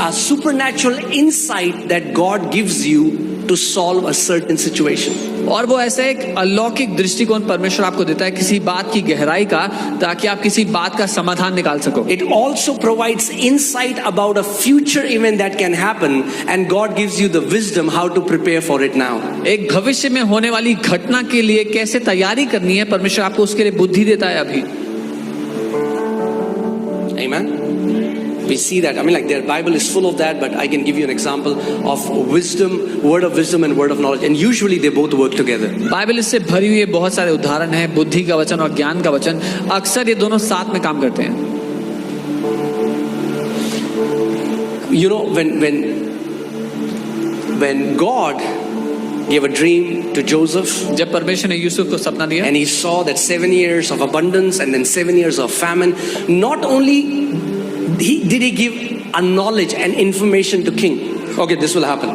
a supernatural insight that God gives you to solve a certain situation. और वो ऐसा एक अलौकिक दृष्टिकोण परमेश्वर आपको देता है किसी बात की गहराई का, ताकि आप किसी बात का समाधान निकाल सको. It also provides insight about a future event that can happen, and God gives you the wisdom how to prepare for it now. एक भविष्य में होने वाली घटना के लिए कैसे तैयारी करनी है, परमेश्वर आपको उसके लिए बुद्धि देता है अभी. Amen. We see that. I mean, like, their Bible is full of that, but I can give you an example of wisdom, word of wisdom and word of knowledge, and usually they both work together. Bible इससे भरी हुई है, बहुत सारे उदाहरण हैं, बुद्धि का वचन और ज्ञान का वचन. अक्सर ये दोनों साथ में काम करते हैं. You know, when God gave a dream to Joseph, जब परमेश्वर ने यूसुफ को सपना दिया, and he saw that 7 years of abundance and then 7 years of famine, not only did he give a knowledge and information to king. Okay, this will happen.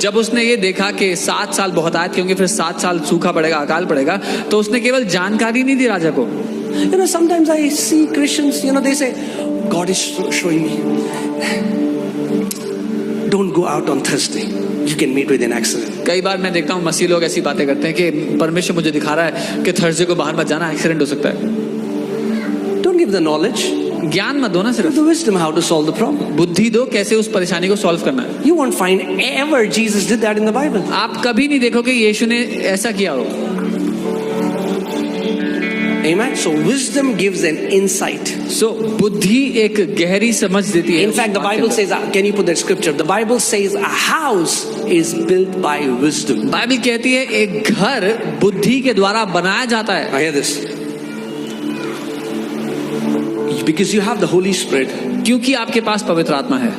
जब उसने ये देखा कि 7 साल बहुत आए क्योंकि फिर 7 साल सूखा पड़ेगा, अकाल पड़ेगा, तो उसने केवल जानकारी नहीं दी राजा को. You know, sometimes I see Christians, you know, they say, God is showing me, don't go out on Thursday. You can meet with an accident. कई बार मैं देखता हूँ मसीह लोग ऐसी बातें करते हैं कि परमेश्वर मुझे दिखा रहा है कि थर्सडे को बाहर मत जाना, एक्सीडेंट हो सकता है. Don't give the knowledge. ज्ञान मत दो ना, सिर्फ Give the wisdom how to solve the problem. बुद्धि दो कैसे उस परेशानी को सॉल्व करना है. You won't find ever Jesus did that in the Bible. आप कभी नहीं देखोगे यीशु ने ऐसा किया हो. Amen. So wisdom gives an insight. So बुद्धि एक गहरी समझ देती है. In fact, the Bible says, can you put that scripture? The Bible says a house is built by wisdom. Bible कहती है एक घर बुद्धि के द्वारा बनाया जाता है. Now hear this. Because you have the Holy Spirit. क्योंकि आपके पास पवित्र आत्मा है.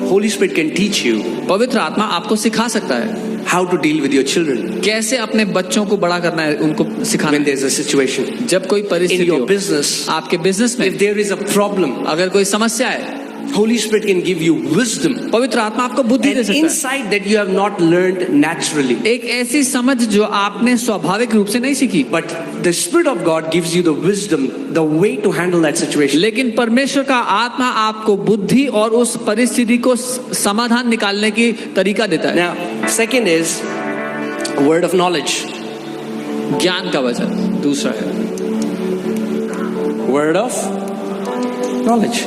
Holy Spirit can teach you पवित्र आत्मा आपको सिखा सकता है how to deal with your children. कैसे अपने बच्चों को बड़ा करना है, उनको सिखाना. When there's a situation जब कोई in परिस्थिति your हो, business, आपके बिजनेस में if there is a problem, अगर कोई समस्या है, Holy Spirit can give you wisdom, पवित्र आत्मा आपको बुद्धि दे an सकता है. insight that you have not learned naturally. एक ऐसी समझ जो आपने स्वाभाविक रूप से नहीं सीखी. But the Spirit of God gives you the wisdom, the way to handle that situation. लेकिन परमेश्वर का आत्मा आपको बुद्धि और उस परिस्थिति को समाधान निकालने की तरीका देता है. Now, second is word of knowledge. ज्ञान का वचन दूसरा है. Word of knowledge.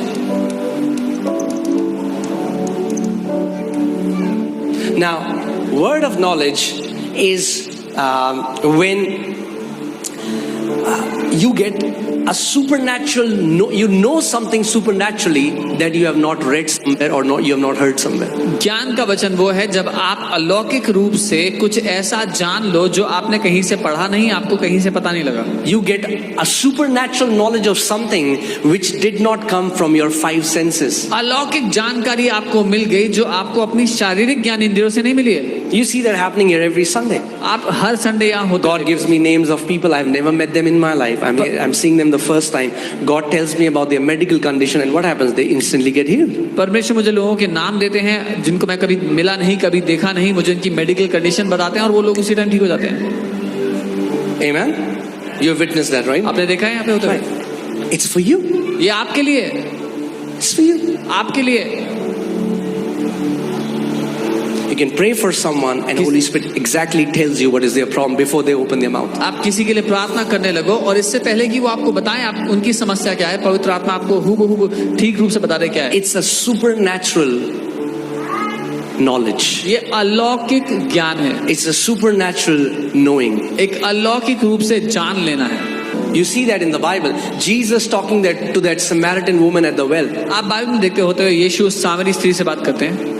Now, word of knowledge is when you get a supernatural, you know something supernaturally that you have not read somewhere or you have not heard somewhere. ज्ञान का वचन वो है जब आप अलौकिक रूप से कुछ ऐसा जान लो जो आपने कहीं से पढ़ा नहीं, आपको कहीं से पता नहीं लगा. You get a supernatural knowledge of something which did not come from your 5 senses. अलौकिक जानकारी आपको मिल गई जो आपको अपनी शारीरिक ज्ञान इंद्रियों से नहीं मिली है. You see that happening here every Sunday. आप हर संडे यहाँ होते God gives me names of people I've never met them in my life. I'm seeing them the first time. God tells me about their medical condition, and what happens? They instantly get healed. परमेश्वर मुझे लोगों के नाम देते हैं जिनको मैं कभी मिला नहीं, कभी देखा नहीं, मुझे उनकी मेडिकल कंडीशन बताते हैं और वो लोग उसी टाइम ठीक हो जाते हैं. Amen. You have witnessed that, right? आपने देखा है यहाँ पे होता है. It's for you. ये आपके लिए, It's for you. आपके लिए. You can pray for someone, and Holy Spirit exactly tells you what is their problem before they open their mouth. आप किसी के लिए प्रार्थना करने लगो और इससे पहले कि वो आपको बताएं आप उनकी समस्या क्या है, पवित्र आत्मा आपको हूबहू ठीक रूप से बता दे क्या है. It's a supernatural knowledge. ये अलौकिक ज्ञान है. It's a supernatural knowing. एक अलौकिक रूप से जान लेना है. You see that in the Bible. Jesus talking to that Samaritan woman at the well. आप बाइबल में देखते होते हो यीशु उस सामरी स्त्री से बात करते हैं.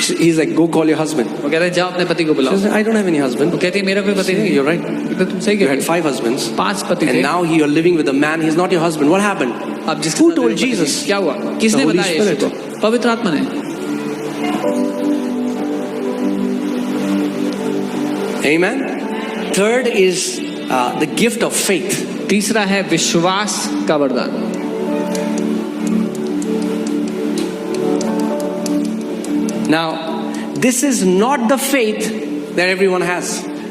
He's like, go call your husband. वो कहते हैं जाओ अपने पति को बुलाओ. She says, I don't have any husband. वो कहती है मेरा कोई पति नहीं. You're right. तुम सही You कह had 5 husbands. 5 पति And थे. now you're living with a man. He's not your husband. What happened? अब जिस Who told Jesus? क्या हुआ? किसने The Holy बताया यीशु Spirit. को? पवित्र आत्मा ने. Amen. Third is the gift of faith. तीसरा है विश्वास का वरदान. Now, this is not the faith that everyone has.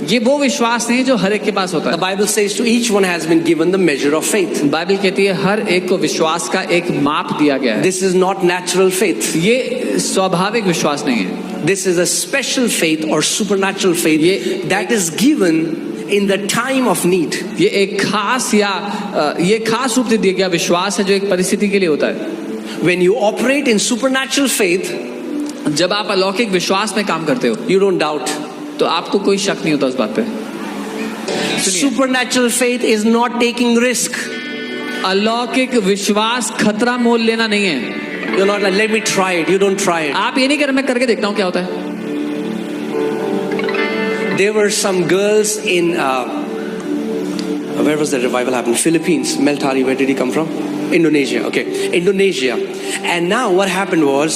ये वो विश्वास नहीं है जो हर एक के पास होता The है। Bible says to each one has been given the measure of faith. Bible कहती है हर एक को विश्वास का एक माप दिया गया है। This is not natural faith. ये स्वाभाविक विश्वास नहीं है, This is a special faith or supernatural faith ये- that is given in the time of need. ये एक खास या ये खास रूप से दिया गया विश्वास है जो एक परिस्थिति के लिए होता है। When you operate in supernatural faith, जब आप अलौकिक विश्वास में काम करते हो you don't doubt. तो आपको कोई शक नहीं होता उस बात पे। Supernatural faith is not taking risk. अलौकिक विश्वास खतरा मोल लेना नहीं है। You're not like, let me try it. You don't try it. आप ये नहीं कर, मैं करके देखता हूँ क्या होता है। There were some girls in, where was the revival happened? Philippines. Meltari, where did he come from? Indonesia. Okay, Indonesia. And now what happened was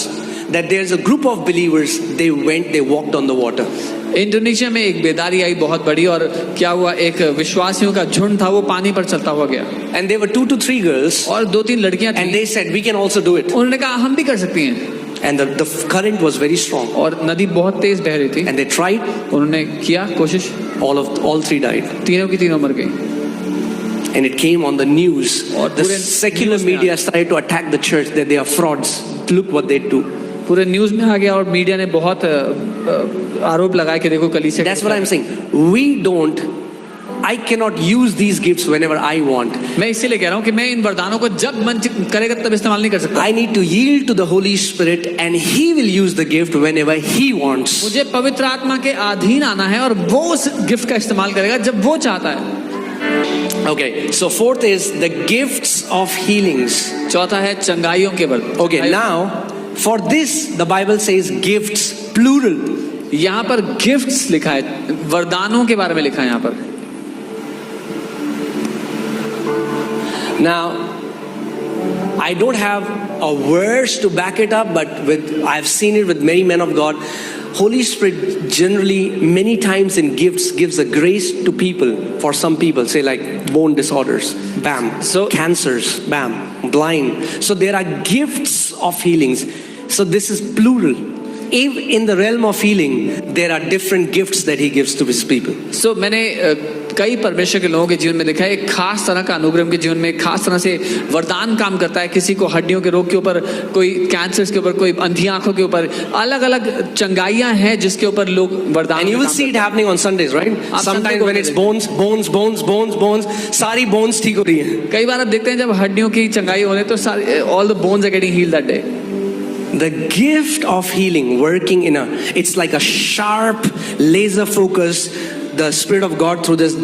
that there's a group of believers, they walked on the water. Indonesia में एक बेदारी आई बहुत बड़ी, और क्या हुआ, एक विश्वासियों का झुंड था वो पानी पर चलता हुआ गया, And there were 2 to 3 girls, और 2-3 लड़कियां and थी। they said, we can also do it. उन्होंने कहा हम भी कर सकती हैं, And the current was very strong. और नदी बहुत तेज बह रही थी। And they tried, उन्होंने किया कोशिश, all 3 died. तीनों की तीनों मर गई। And it came on the news. और The पूरे secular news में media started to attack the church that they are frauds. Look what they do. पूरे न्यूज में आ गया, और मीडिया ने बहुत आरोप लगाया कि देखो कलीसिया। That's what I'm saying. I cannot use these gifts whenever I want. मैं इसीलिए कह रहा हूँ कि मैं इन वरदानों को जब मन करेगा तब इस्तेमाल नहीं कर सकता। I need to yield to the Holy Spirit and He will use the gift whenever He wants. मुझे पवित्र आत्मा के अधीन आना है, और वो उस गिफ्ट का इस्तेमाल करेगा जब वो चाहता है। Okay, so fourth is the gifts of healings. चौथा है चंगाइयों के वरदान। Okay, now for this the Bible says gifts plural. यहाँ पर गिफ्ट्स लिखा है, वरदानों के बारे में लिखा है यहाँ पर। Now, I don't have a verse to back it up, but I've seen it with many men of God. Holy Spirit generally, many times in gifts, gives a grace to people. For some people, say like bone disorders, bam. So- Cancers, bam. Blind. So there are gifts of healings. So this is plural. If in the realm of healing, there are different gifts that He gives to His people. सो मैंने कई परमेश्वर के लोगों के जीवन में देखा है, एक खास तरह का अनुग्रह के जीवन में एक खास तरह से वरदान काम करता है। किसी को हड्डियों के रोग के ऊपर, कोई कैंसर के ऊपर, कोई अंधी आंखों के ऊपर, अलग अलग चंगाइयां हैं जिसके ऊपर लोग वरदान And you will see it happening on Sundays, right? Sometimes when it's bones, सारी bones ठीक हो रही हैं. कई बार आप देखते हैं जब हड्डियों की चंगाई हो रही है तो सारे all the bones are getting healed that day. The gift of healing working it's like a sharp laser focus, the Spirit of God through this